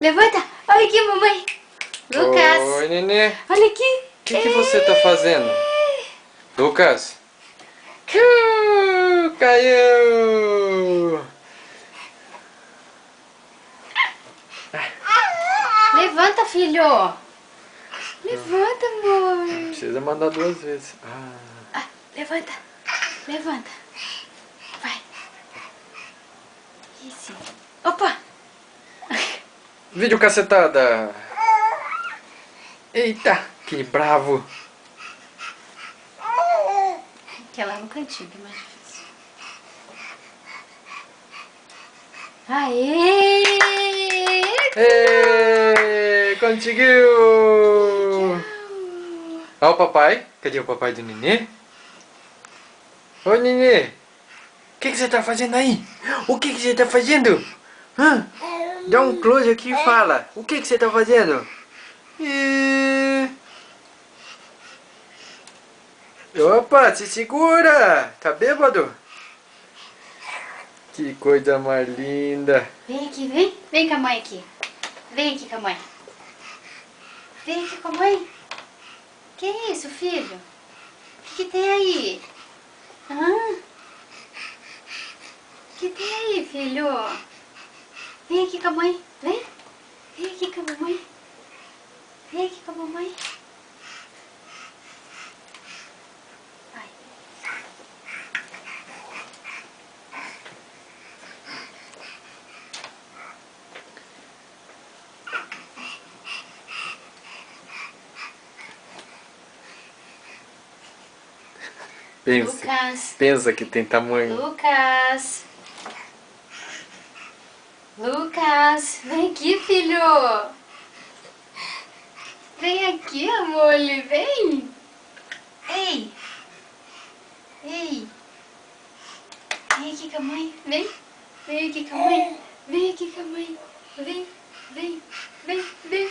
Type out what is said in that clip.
Levanta. Olha aqui, mamãe. Lucas. Oi, nenê. Olha aqui. O que você tá fazendo? Lucas. Caiu. Levanta, filho. Levanta, amor. Precisa mandar 2 vezes. Levanta. Levanta. Vai. Isso. Opa. Vídeo cacetada. Eita, que bravo. Que é lá no cantinho, que é mais difícil. Aê! Ê, conseguiu. Olha o papai. Cadê o papai do nenê? Ô, nenê. O que você tá fazendo aí? O que você tá fazendo? Dá um close aqui e fala. O que você tá fazendo? Opa, se segura. Tá bêbado? Que coisa mais linda. Vem aqui, vem. Vem com a mãe aqui. Vem aqui com a mãe. Vem aqui com a mãe. Que isso, filho? O que tem aí? O que tem aí, filho? Vem aqui com a mãe. Vem. Vem aqui com a mamãe. Vem aqui com a mamãe. Vai. Lucas. Pensa que tem tamanho. Lucas. Lucas. Vem aqui, filho. Vem aqui, amor. Vem. Ei. Ei. Vem aqui com a mãe. Vem. Vem aqui com a mãe. Vem aqui com a mãe. Vem. Vem. Vem. Vem.